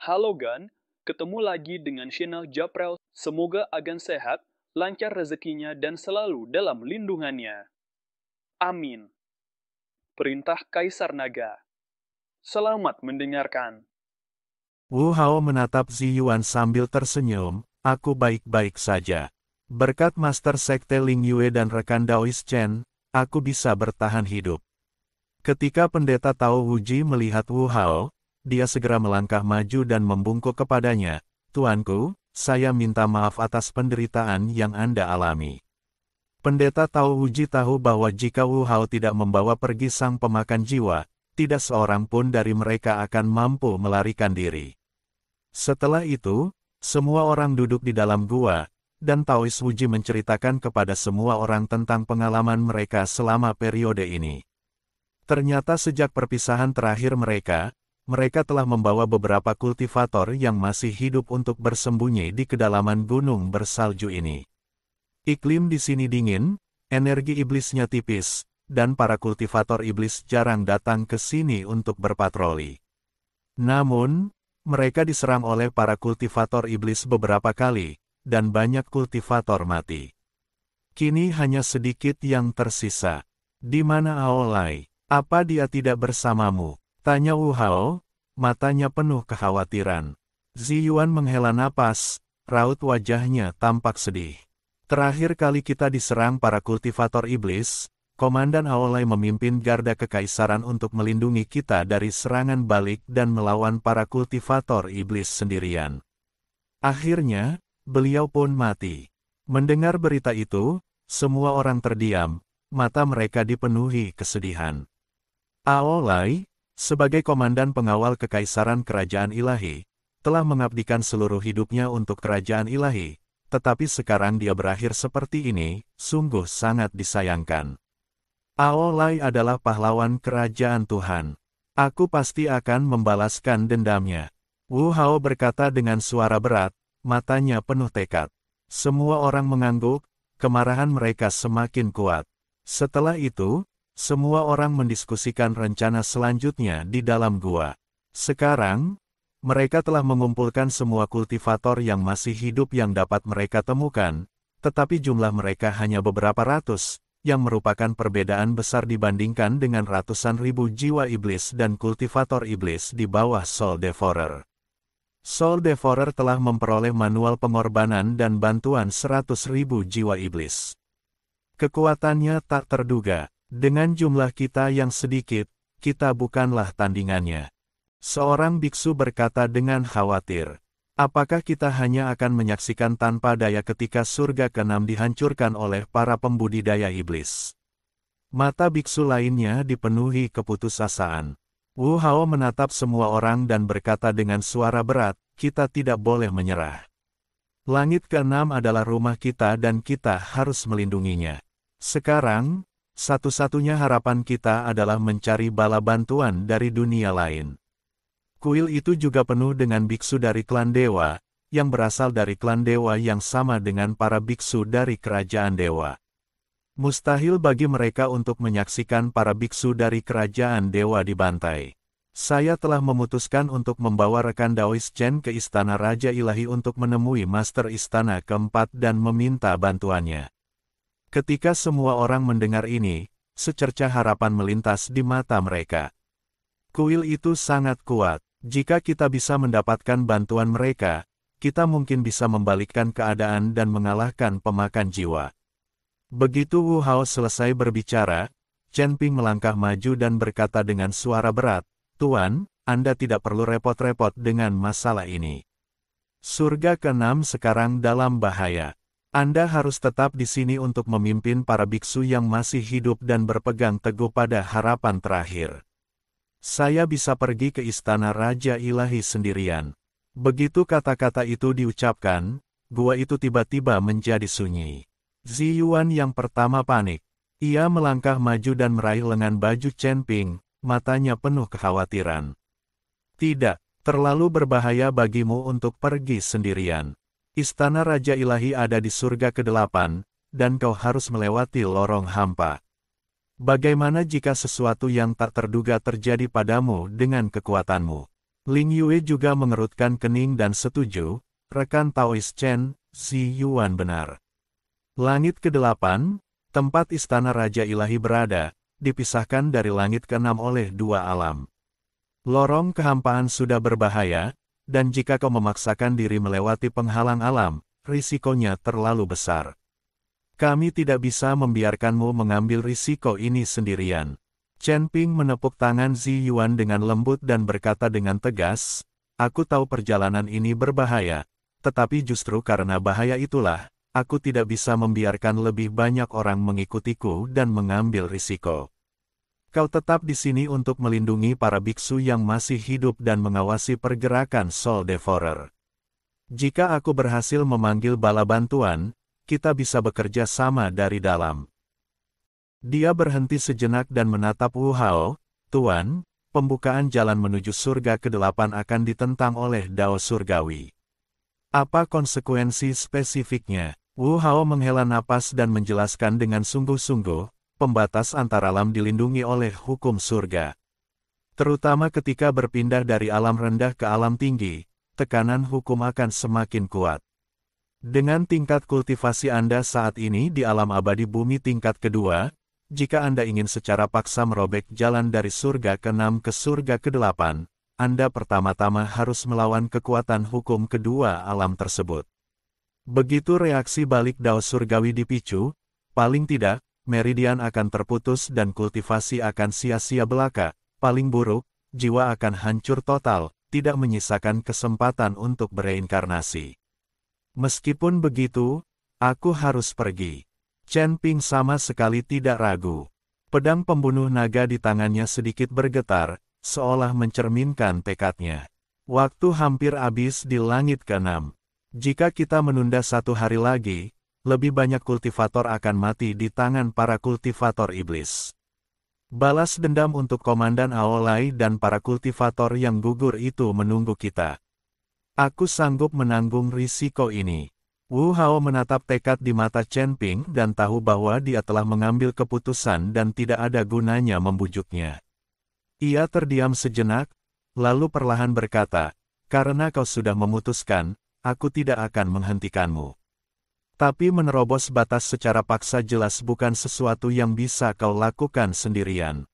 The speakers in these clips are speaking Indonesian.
Halo Gan, ketemu lagi dengan channel Japrel. Semoga Agan sehat, lancar rezekinya, dan selalu dalam lindungannya. Amin. Perintah Kaisar Naga. Selamat mendengarkan. Wu Hao menatap Ziyuan sambil tersenyum, aku baik-baik saja. Berkat Master Sekte Ling Yue dan rekan Daois Chen, aku bisa bertahan hidup. Ketika pendeta Tao Wuji melihat Wu Hao, dia segera melangkah maju dan membungkuk kepadanya, Tuanku, saya minta maaf atas penderitaan yang Anda alami. Pendeta Tao Wuji tahu bahwa jika Wu Hao tidak membawa pergi sang pemakan jiwa, tidak seorang pun dari mereka akan mampu melarikan diri. Setelah itu, semua orang duduk di dalam gua, dan Taois Wuji menceritakan kepada semua orang tentang pengalaman mereka selama periode ini. Ternyata sejak perpisahan terakhir mereka telah membawa beberapa kultivator yang masih hidup untuk bersembunyi di kedalaman gunung bersalju ini. Iklim di sini dingin, energi iblisnya tipis, dan para kultivator iblis jarang datang ke sini untuk berpatroli. Namun, mereka diserang oleh para kultivator iblis beberapa kali, dan banyak kultivator mati. Kini hanya sedikit yang tersisa. Di mana Aolai? Apa dia tidak bersamamu? Tanya Wu Hao, matanya penuh kekhawatiran. Ziyuan menghela napas, raut wajahnya tampak sedih. Terakhir kali kita diserang para kultivator iblis, Komandan Aolai memimpin garda kekaisaran untuk melindungi kita dari serangan balik dan melawan para kultivator iblis sendirian. Akhirnya, beliau pun mati. Mendengar berita itu, semua orang terdiam, mata mereka dipenuhi kesedihan. Aolai, sebagai komandan pengawal kekaisaran kerajaan ilahi, telah mengabdikan seluruh hidupnya untuk kerajaan ilahi, tetapi sekarang dia berakhir seperti ini, sungguh sangat disayangkan. Aolai adalah pahlawan kerajaan Tuhan. Aku pasti akan membalaskan dendamnya. Wu Hao berkata dengan suara berat, matanya penuh tekad. Semua orang mengangguk, kemarahan mereka semakin kuat. Setelah itu, semua orang mendiskusikan rencana selanjutnya di dalam gua. Sekarang, mereka telah mengumpulkan semua kultivator yang masih hidup yang dapat mereka temukan, tetapi jumlah mereka hanya beberapa ratus, yang merupakan perbedaan besar dibandingkan dengan ratusan ribu jiwa iblis dan kultivator iblis di bawah Soul Devourer. Soul Devourer telah memperoleh manual pengorbanan dan bantuan 100.000 jiwa iblis. Kekuatannya tak terduga. Dengan jumlah kita yang sedikit, kita bukanlah tandingannya. Seorang biksu berkata dengan khawatir, apakah kita hanya akan menyaksikan tanpa daya ketika surga ke-6 dihancurkan oleh para pembudidaya iblis? Mata biksu lainnya dipenuhi keputusasaan. Wu Hao menatap semua orang dan berkata dengan suara berat, kita tidak boleh menyerah. Langit ke-6 adalah rumah kita dan kita harus melindunginya. Sekarang, satu-satunya harapan kita adalah mencari bala bantuan dari dunia lain. Kuil itu juga penuh dengan biksu dari klan dewa, yang berasal dari klan dewa yang sama dengan para biksu dari kerajaan dewa. Mustahil bagi mereka untuk menyaksikan para biksu dari kerajaan dewa dibantai. Saya telah memutuskan untuk membawa rekan Daois Chen ke Istana Raja Ilahi untuk menemui Master Istana keempat dan meminta bantuannya. Ketika semua orang mendengar ini, secercah harapan melintas di mata mereka. Kuil itu sangat kuat. Jika kita bisa mendapatkan bantuan mereka, kita mungkin bisa membalikkan keadaan dan mengalahkan pemakan jiwa. Begitu Wu Hao selesai berbicara, Chen Ping melangkah maju dan berkata dengan suara berat, Tuan, Anda tidak perlu repot-repot dengan masalah ini. Surga ke-6 sekarang dalam bahaya. Anda harus tetap di sini untuk memimpin para biksu yang masih hidup dan berpegang teguh pada harapan terakhir. Saya bisa pergi ke Istana Raja Ilahi sendirian. Begitu kata-kata itu diucapkan, gua itu tiba-tiba menjadi sunyi. Ziyuan yang pertama panik. Ia melangkah maju dan meraih lengan baju Chen Ping, matanya penuh kekhawatiran. Tidak, terlalu berbahaya bagimu untuk pergi sendirian. Istana Raja Ilahi ada di surga ke-8, dan kau harus melewati lorong hampa. Bagaimana jika sesuatu yang tak terduga terjadi padamu dengan kekuatanmu? Ling Yue juga mengerutkan kening dan setuju, rekan Taois Chen, si Yuan benar. Langit ke-8, tempat istana Raja Ilahi berada, dipisahkan dari langit ke-6 oleh dua alam. Lorong kehampaan sudah berbahaya, dan jika kau memaksakan diri melewati penghalang alam, risikonya terlalu besar. Kami tidak bisa membiarkanmu mengambil risiko ini sendirian. Chen Ping menepuk tangan Zi Yuan dengan lembut dan berkata dengan tegas, aku tahu perjalanan ini berbahaya, tetapi justru karena bahaya itulah, aku tidak bisa membiarkan lebih banyak orang mengikutiku dan mengambil risiko. Kau tetap di sini untuk melindungi para biksu yang masih hidup dan mengawasi pergerakan Soul Devourer. Jika aku berhasil memanggil bala bantuan, kita bisa bekerja sama dari dalam. Dia berhenti sejenak dan menatap Wu Hao, Tuan, pembukaan jalan menuju surga ke-8 akan ditentang oleh Dao Surgawi. Apa konsekuensi spesifiknya? Wu Hao menghela napas dan menjelaskan dengan sungguh-sungguh, pembatas antara alam dilindungi oleh hukum surga. Terutama ketika berpindah dari alam rendah ke alam tinggi, tekanan hukum akan semakin kuat. Dengan tingkat kultivasi Anda saat ini di alam abadi bumi tingkat kedua, jika Anda ingin secara paksa merobek jalan dari surga ke-6 ke surga ke-8, Anda pertama-tama harus melawan kekuatan hukum kedua alam tersebut. Begitu reaksi balik Dao Surgawi dipicu, paling tidak, meridian akan terputus dan kultivasi akan sia-sia belaka, paling buruk, jiwa akan hancur total, tidak menyisakan kesempatan untuk bereinkarnasi. Meskipun begitu, aku harus pergi. Chen Ping sama sekali tidak ragu. Pedang pembunuh naga di tangannya sedikit bergetar, seolah mencerminkan tekadnya. Waktu hampir habis di langit ke-6. Jika kita menunda 1 hari lagi, lebih banyak kultivator akan mati di tangan para kultivator iblis. Balas dendam untuk Komandan Aolai dan para kultivator yang gugur itu menunggu kita. Aku sanggup menanggung risiko ini. Wu Hao menatap tekad di mata Chen Ping dan tahu bahwa dia telah mengambil keputusan dan tidak ada gunanya membujuknya. Ia terdiam sejenak, lalu perlahan berkata, karena kau sudah memutuskan, aku tidak akan menghentikanmu. Tapi menerobos batas secara paksa jelas bukan sesuatu yang bisa kau lakukan sendirian.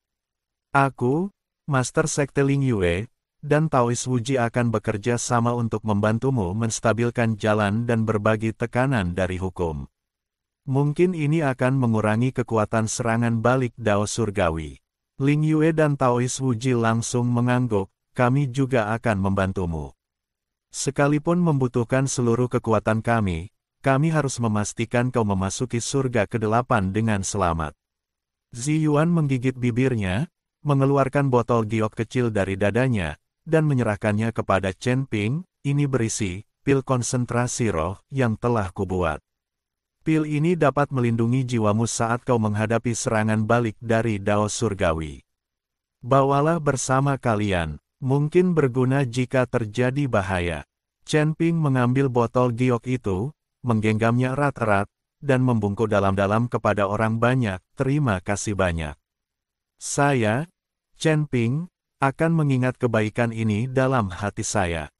Aku, Master Sekte Ling Yue, dan Taois Wuji akan bekerja sama untuk membantumu menstabilkan jalan dan berbagi tekanan dari hukum. Mungkin ini akan mengurangi kekuatan serangan balik Dao Surgawi. Ling Yue dan Taois Wuji langsung mengangguk, kami juga akan membantumu. Sekalipun membutuhkan seluruh kekuatan kami harus memastikan kau memasuki surga ke-8 dengan selamat. Zi Yuan menggigit bibirnya, mengeluarkan botol giok kecil dari dadanya, dan menyerahkannya kepada Chen Ping, ini berisi pil konsentrasi roh yang telah kubuat. Pil ini dapat melindungi jiwamu saat kau menghadapi serangan balik dari Dao Surgawi. Bawalah bersama kalian, mungkin berguna jika terjadi bahaya. Chen Ping mengambil botol giok itu, menggenggamnya erat-erat, dan membungkuk dalam-dalam kepada orang banyak, terima kasih banyak. Saya, Chen Ping, akan mengingat kebaikan ini dalam hati saya.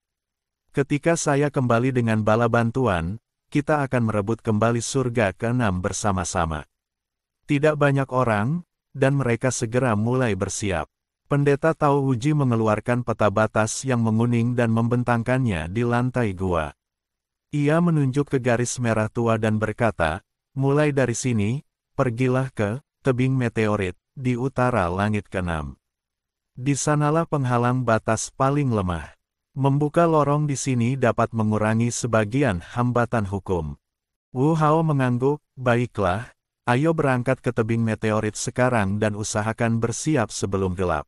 Ketika saya kembali dengan bala bantuan, kita akan merebut kembali surga ke-6 bersama-sama. Tidak banyak orang, dan mereka segera mulai bersiap. Pendeta Tao Wuji mengeluarkan peta batas yang menguning dan membentangkannya di lantai gua. Ia menunjuk ke garis merah tua dan berkata, mulai dari sini, pergilah ke tebing meteorit di utara langit ke-6. Di sanalah penghalang batas paling lemah. Membuka lorong di sini dapat mengurangi sebagian hambatan hukum. Wu Hao mengangguk, baiklah, ayo berangkat ke tebing meteorit sekarang dan usahakan bersiap sebelum gelap.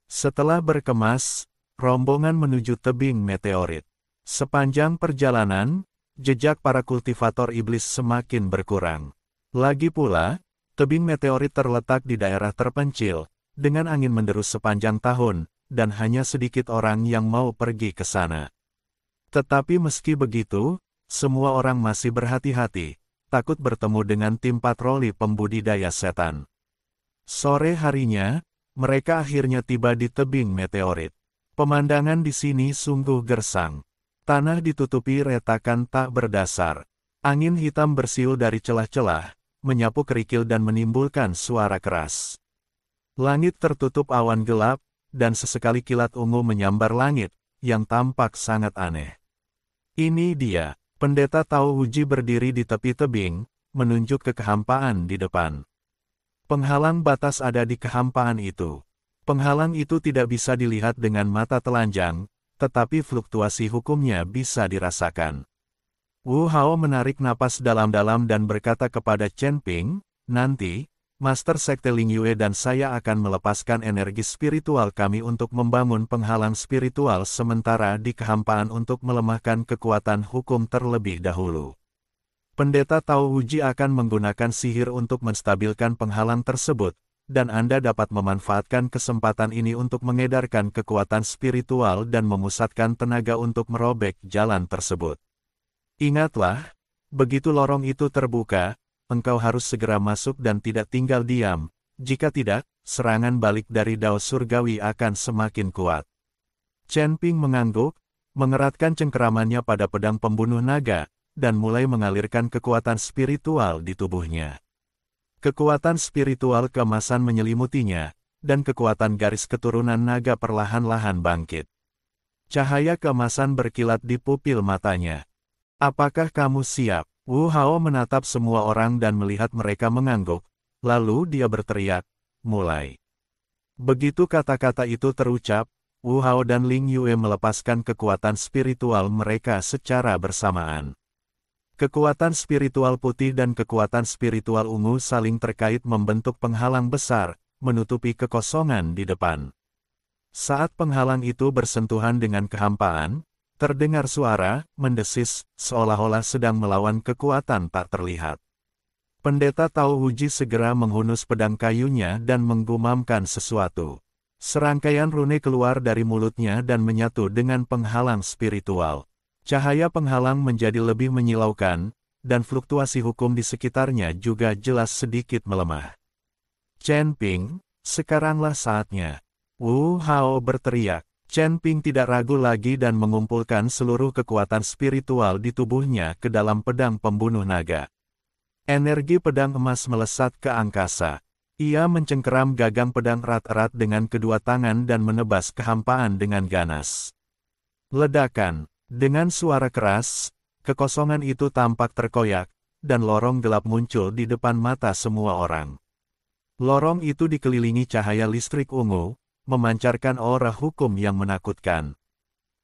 Setelah berkemas, rombongan menuju tebing meteorit. Sepanjang perjalanan, jejak para kultivator iblis semakin berkurang. Lagi pula, tebing meteorit terletak di daerah terpencil, dengan angin menderus sepanjang tahun, dan hanya sedikit orang yang mau pergi ke sana. Tetapi meski begitu, semua orang masih berhati-hati, takut bertemu dengan tim patroli pembudidaya setan. Sore harinya, mereka akhirnya tiba di tebing meteorit. Pemandangan di sini sungguh gersang. Tanah ditutupi retakan tak berdasar. Angin hitam bersiul dari celah-celah, menyapu kerikil dan menimbulkan suara keras. Langit tertutup awan gelap, dan sesekali kilat ungu menyambar langit, yang tampak sangat aneh. Ini dia, Pendeta Tao Huji berdiri di tepi tebing, menunjuk ke kehampaan di depan. Penghalang batas ada di kehampaan itu. Penghalang itu tidak bisa dilihat dengan mata telanjang, tetapi fluktuasi hukumnya bisa dirasakan. Wu Hao menarik napas dalam-dalam dan berkata kepada Chen Ping, "Nanti, Master Sekte Ling Yue dan saya akan melepaskan energi spiritual kami untuk membangun penghalang spiritual sementara di kehampaan untuk melemahkan kekuatan hukum terlebih dahulu. Pendeta Tao Huji akan menggunakan sihir untuk menstabilkan penghalang tersebut, dan Anda dapat memanfaatkan kesempatan ini untuk mengedarkan kekuatan spiritual dan memusatkan tenaga untuk merobek jalan tersebut. Ingatlah, begitu lorong itu terbuka, engkau harus segera masuk dan tidak tinggal diam, jika tidak, serangan balik dari Dao Surgawi akan semakin kuat." Chen Ping mengangguk, mengeratkan cengkeramannya pada pedang pembunuh naga, dan mulai mengalirkan kekuatan spiritual di tubuhnya. Kekuatan spiritual keemasan menyelimutinya, dan kekuatan garis keturunan naga perlahan-lahan bangkit. Cahaya keemasan berkilat di pupil matanya. "Apakah kamu siap?" Wu Hao menatap semua orang dan melihat mereka mengangguk, lalu dia berteriak, "Mulai." Begitu kata-kata itu terucap, Wu Hao dan Ling Yue melepaskan kekuatan spiritual mereka secara bersamaan. Kekuatan spiritual putih dan kekuatan spiritual ungu saling terkait membentuk penghalang besar, menutupi kekosongan di depan. Saat penghalang itu bersentuhan dengan kehampaan, terdengar suara, mendesis, seolah-olah sedang melawan kekuatan tak terlihat. Pendeta Tao Huji segera menghunus pedang kayunya dan menggumamkan sesuatu. Serangkaian rune keluar dari mulutnya dan menyatu dengan penghalang spiritual. Cahaya penghalang menjadi lebih menyilaukan, dan fluktuasi hukum di sekitarnya juga jelas sedikit melemah. "Chen Ping, sekaranglah saatnya." Wu Hao berteriak. Chen Ping tidak ragu lagi dan mengumpulkan seluruh kekuatan spiritual di tubuhnya ke dalam pedang pembunuh naga. Energi pedang emas melesat ke angkasa. Ia mencengkeram gagang pedang erat-erat dengan kedua tangan dan menebas kehampaan dengan ganas. Ledakan. Dengan suara keras, kekosongan itu tampak terkoyak, dan lorong gelap muncul di depan mata semua orang. Lorong itu dikelilingi cahaya listrik ungu, memancarkan aura hukum yang menakutkan.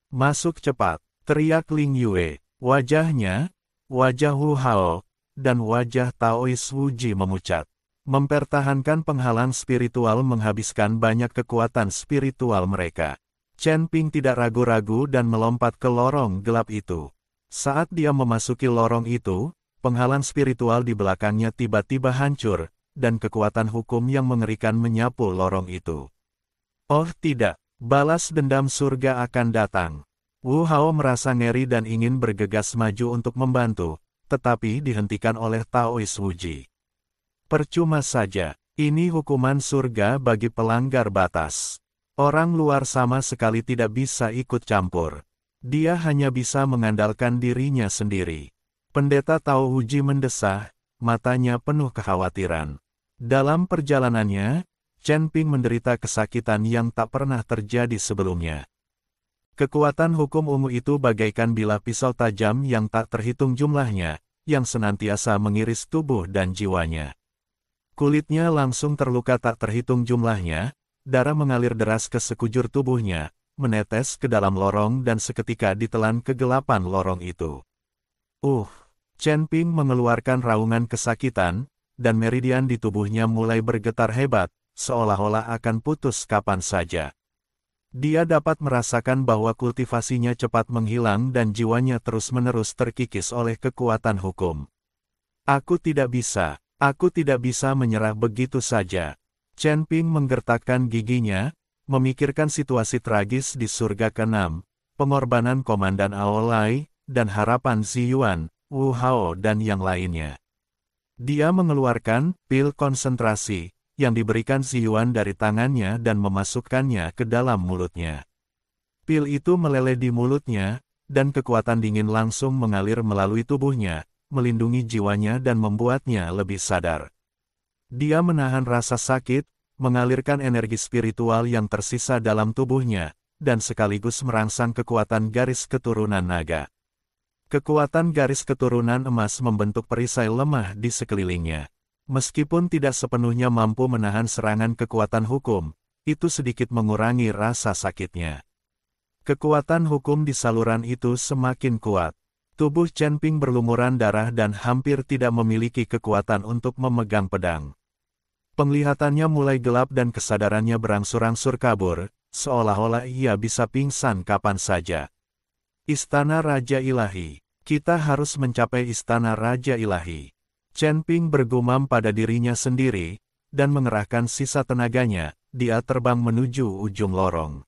"Masuk cepat!" teriak Ling Yue. Wajahnya, wajah Wu Hao, dan wajah Taois Wuji memucat. Mempertahankan penghalang spiritual menghabiskan banyak kekuatan spiritual mereka. Chen Ping tidak ragu-ragu dan melompat ke lorong gelap itu. Saat dia memasuki lorong itu, penghalang spiritual di belakangnya tiba-tiba hancur, dan kekuatan hukum yang mengerikan menyapu lorong itu. Oh tidak, balas dendam surga akan datang. Wu Hao merasa ngeri dan ingin bergegas maju untuk membantu, tetapi dihentikan oleh Taois Wuji. Percuma saja, ini hukuman surga bagi pelanggar batas. Orang luar sama sekali tidak bisa ikut campur. Dia hanya bisa mengandalkan dirinya sendiri. Pendeta Tao Huji mendesah, matanya penuh kekhawatiran. Dalam perjalanannya, Chen Ping menderita kesakitan yang tak pernah terjadi sebelumnya. Kekuatan hukum ungu itu bagaikan bilah pisau tajam yang tak terhitung jumlahnya, yang senantiasa mengiris tubuh dan jiwanya. Kulitnya langsung terluka tak terhitung jumlahnya, darah mengalir deras ke sekujur tubuhnya, menetes ke dalam lorong dan seketika ditelan kegelapan lorong itu. Chen Ping mengeluarkan raungan kesakitan, dan meridian di tubuhnya mulai bergetar hebat, seolah-olah akan putus kapan saja. Dia dapat merasakan bahwa kultivasinya cepat menghilang dan jiwanya terus-menerus terkikis oleh kekuatan hukum. Aku tidak bisa menyerah begitu saja. Chen Ping menggertakkan giginya, memikirkan situasi tragis di surga ke-6, pengorbanan Komandan Aolai, dan harapan Ziyuan, Wu Hao dan yang lainnya. Dia mengeluarkan pil konsentrasi, yang diberikan Ziyuan dari tangannya dan memasukkannya ke dalam mulutnya. Pil itu meleleh di mulutnya, dan kekuatan dingin langsung mengalir melalui tubuhnya, melindungi jiwanya dan membuatnya lebih sadar. Dia menahan rasa sakit, mengalirkan energi spiritual yang tersisa dalam tubuhnya, dan sekaligus merangsang kekuatan garis keturunan naga. Kekuatan garis keturunan emas membentuk perisai lemah di sekelilingnya. Meskipun tidak sepenuhnya mampu menahan serangan kekuatan hukum, itu sedikit mengurangi rasa sakitnya. Kekuatan hukum di saluran itu semakin kuat. Tubuh Chen Ping berlumuran darah dan hampir tidak memiliki kekuatan untuk memegang pedang. Penglihatannya mulai gelap dan kesadarannya berangsur-angsur kabur, seolah-olah ia bisa pingsan kapan saja. Istana Raja Ilahi. Kita harus mencapai Istana Raja Ilahi. Chen Ping bergumam pada dirinya sendiri, dan mengerahkan sisa tenaganya, dia terbang menuju ujung lorong.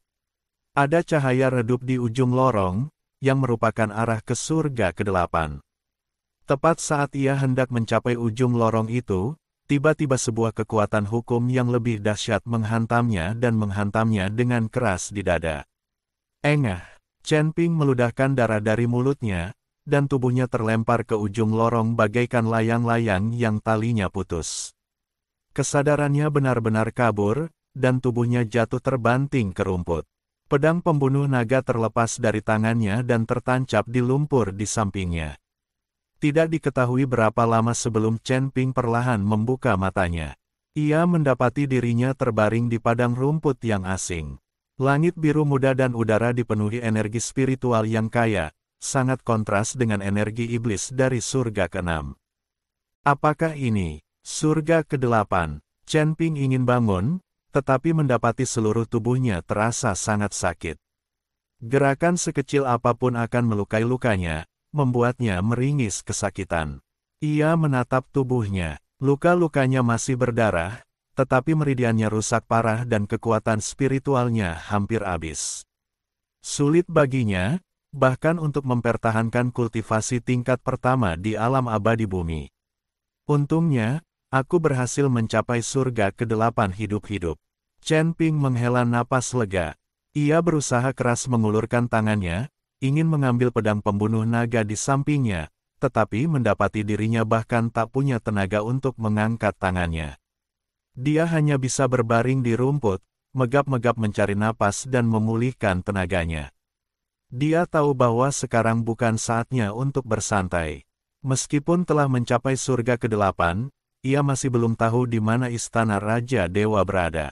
Ada cahaya redup di ujung lorong, yang merupakan arah ke surga ke-8. Tepat saat ia hendak mencapai ujung lorong itu, tiba-tiba sebuah kekuatan hukum yang lebih dahsyat menghantamnya dan menghantamnya dengan keras di dada. Engah! Chen Ping meludahkan darah dari mulutnya, dan tubuhnya terlempar ke ujung lorong bagaikan layang-layang yang talinya putus. Kesadarannya benar-benar kabur, dan tubuhnya jatuh terbanting ke rumput. Pedang pembunuh naga terlepas dari tangannya dan tertancap di lumpur di sampingnya. Tidak diketahui berapa lama sebelum Chen Ping perlahan membuka matanya. Ia mendapati dirinya terbaring di padang rumput yang asing. Langit biru muda dan udara dipenuhi energi spiritual yang kaya, sangat kontras dengan energi iblis dari surga ke-6. Apakah ini surga ke-8? Chen Ping ingin bangun, tetapi mendapati seluruh tubuhnya terasa sangat sakit. Gerakan sekecil apapun akan melukai lukanya, membuatnya meringis kesakitan. Ia menatap tubuhnya, luka-lukanya masih berdarah, tetapi meridiannya rusak parah dan kekuatan spiritualnya hampir habis. Sulit baginya, bahkan untuk mempertahankan kultivasi tingkat pertama di alam abadi bumi. Untungnya, aku berhasil mencapai surga ke-8 hidup-hidup. Chen Ping menghela napas lega. Ia berusaha keras mengulurkan tangannya, ingin mengambil pedang pembunuh naga di sampingnya, tetapi mendapati dirinya bahkan tak punya tenaga untuk mengangkat tangannya. Dia hanya bisa berbaring di rumput, megap-megap mencari napas dan memulihkan tenaganya. Dia tahu bahwa sekarang bukan saatnya untuk bersantai. Meskipun telah mencapai surga ke-8, ia masih belum tahu di mana Istana Raja Dewa berada.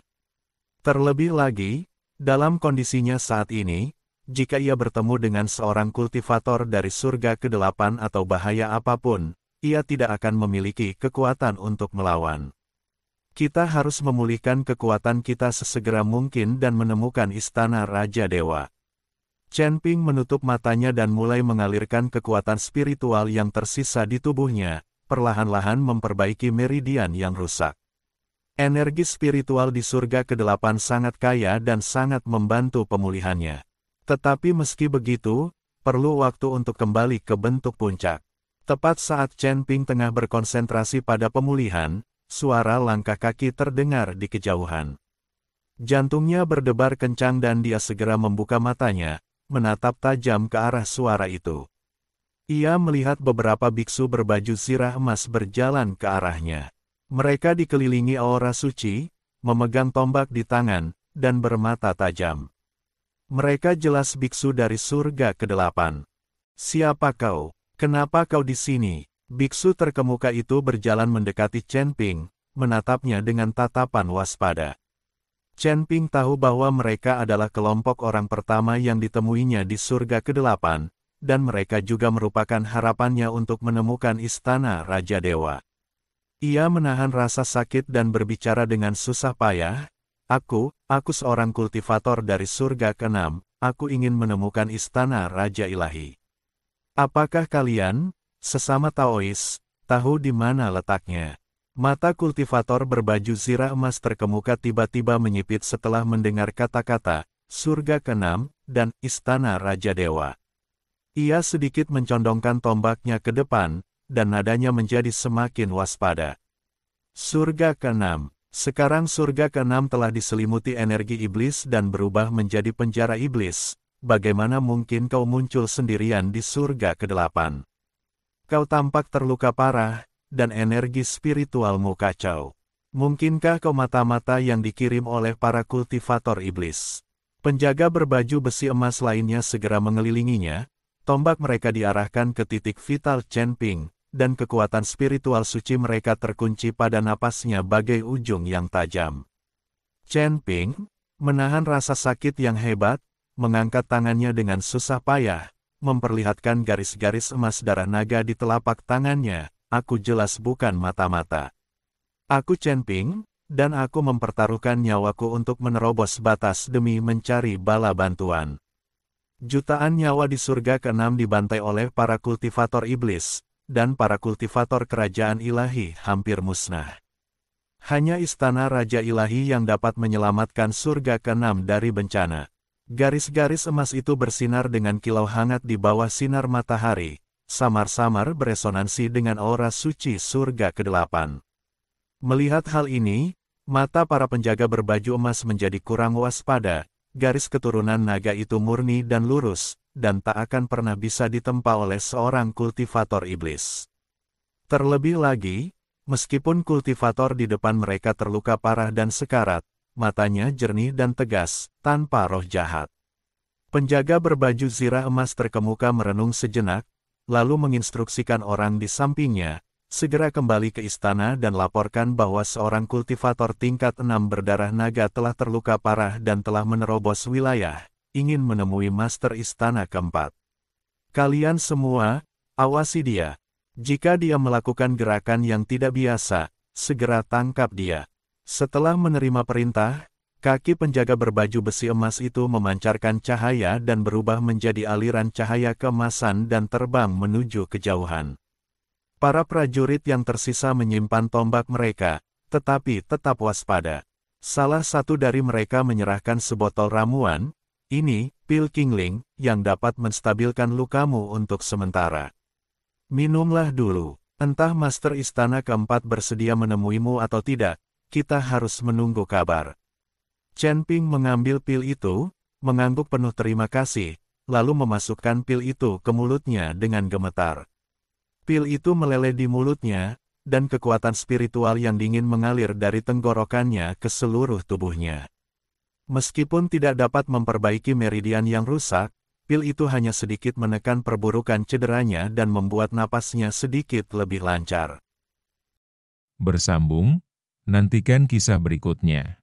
Terlebih lagi, dalam kondisinya saat ini, jika ia bertemu dengan seorang kultivator dari surga ke-8 atau bahaya apapun, ia tidak akan memiliki kekuatan untuk melawan. Kita harus memulihkan kekuatan kita sesegera mungkin dan menemukan Istana Raja Dewa. Chen Ping menutup matanya dan mulai mengalirkan kekuatan spiritual yang tersisa di tubuhnya, perlahan-lahan memperbaiki meridian yang rusak. Energi spiritual di surga ke-8 sangat kaya dan sangat membantu pemulihannya. Tetapi meski begitu, perlu waktu untuk kembali ke bentuk puncak. Tepat saat Chen Ping tengah berkonsentrasi pada pemulihan, suara langkah kaki terdengar di kejauhan. Jantungnya berdebar kencang dan dia segera membuka matanya, menatap tajam ke arah suara itu. Ia melihat beberapa biksu berbaju zirah emas berjalan ke arahnya. Mereka dikelilingi aura suci, memegang tombak di tangan, dan bermata tajam. Mereka jelas biksu dari surga ke-8. Siapa kau? Kenapa kau di sini? Biksu terkemuka itu berjalan mendekati Chen Ping, menatapnya dengan tatapan waspada. Chen Ping tahu bahwa mereka adalah kelompok orang pertama yang ditemuinya di surga ke-8, dan mereka juga merupakan harapannya untuk menemukan Istana Raja Dewa. Ia menahan rasa sakit dan berbicara dengan susah payah, aku seorang kultivator dari surga ke-6, aku ingin menemukan Istana Raja Ilahi. Apakah kalian, sesama Taois, tahu di mana letaknya? Mata kultivator berbaju zirah emas terkemuka tiba-tiba menyipit setelah mendengar kata-kata, surga ke-6, dan Istana Raja Dewa. Ia sedikit mencondongkan tombaknya ke depan, dan nadanya menjadi semakin waspada. Surga ke-6. Sekarang surga ke-6 telah diselimuti energi iblis dan berubah menjadi penjara iblis, bagaimana mungkin kau muncul sendirian di surga ke-8? Kau tampak terluka parah, dan energi spiritualmu kacau. Mungkinkah kau mata-mata yang dikirim oleh para kultivator iblis? Penjaga berbaju besi emas lainnya segera mengelilinginya, tombak mereka diarahkan ke titik vital Chen Ping, dan kekuatan spiritual suci mereka terkunci pada napasnya bagai ujung yang tajam. Chen Ping menahan rasa sakit yang hebat, mengangkat tangannya dengan susah payah, memperlihatkan garis-garis emas darah naga di telapak tangannya. Aku jelas bukan mata-mata. Aku Chen Ping, dan aku mempertaruhkan nyawaku untuk menerobos batas demi mencari bala bantuan. Jutaan nyawa di surga ke-6 dibantai oleh para kultivator iblis, dan para kultivator kerajaan ilahi hampir musnah. Hanya istana Raja Ilahi yang dapat menyelamatkan surga ke-6 dari bencana. Garis-garis emas itu bersinar dengan kilau hangat di bawah sinar matahari, samar-samar beresonansi dengan aura suci surga ke-8. Melihat hal ini, mata para penjaga berbaju emas menjadi kurang waspada. Garis keturunan naga itu murni dan lurus, dan tak akan pernah bisa ditempa oleh seorang kultivator iblis. Terlebih lagi, meskipun kultivator di depan mereka terluka parah dan sekarat, matanya jernih dan tegas, tanpa roh jahat. Penjaga berbaju zirah emas terkemuka merenung sejenak, lalu menginstruksikan orang di sampingnya, segera kembali ke istana dan laporkan bahwa seorang kultivator tingkat 6 berdarah naga telah terluka parah dan telah menerobos wilayah, ingin menemui master istana keempat. Kalian semua, awasi dia. Jika dia melakukan gerakan yang tidak biasa, segera tangkap dia. Setelah menerima perintah, kaki penjaga berbaju besi emas itu memancarkan cahaya dan berubah menjadi aliran cahaya keemasan dan terbang menuju kejauhan. Para prajurit yang tersisa menyimpan tombak mereka, tetapi tetap waspada. Salah satu dari mereka menyerahkan sebotol ramuan, ini, pil Qingling, yang dapat menstabilkan lukamu untuk sementara. Minumlah dulu, entah master istana keempat bersedia menemuimu atau tidak, kita harus menunggu kabar. Chen Ping mengambil pil itu, mengangguk penuh terima kasih, lalu memasukkan pil itu ke mulutnya dengan gemetar. Pil itu meleleh di mulutnya, dan kekuatan spiritual yang dingin mengalir dari tenggorokannya ke seluruh tubuhnya. Meskipun tidak dapat memperbaiki meridian yang rusak, pil itu hanya sedikit menekan perburukan cederanya dan membuat napasnya sedikit lebih lancar. Bersambung, nantikan kisah berikutnya.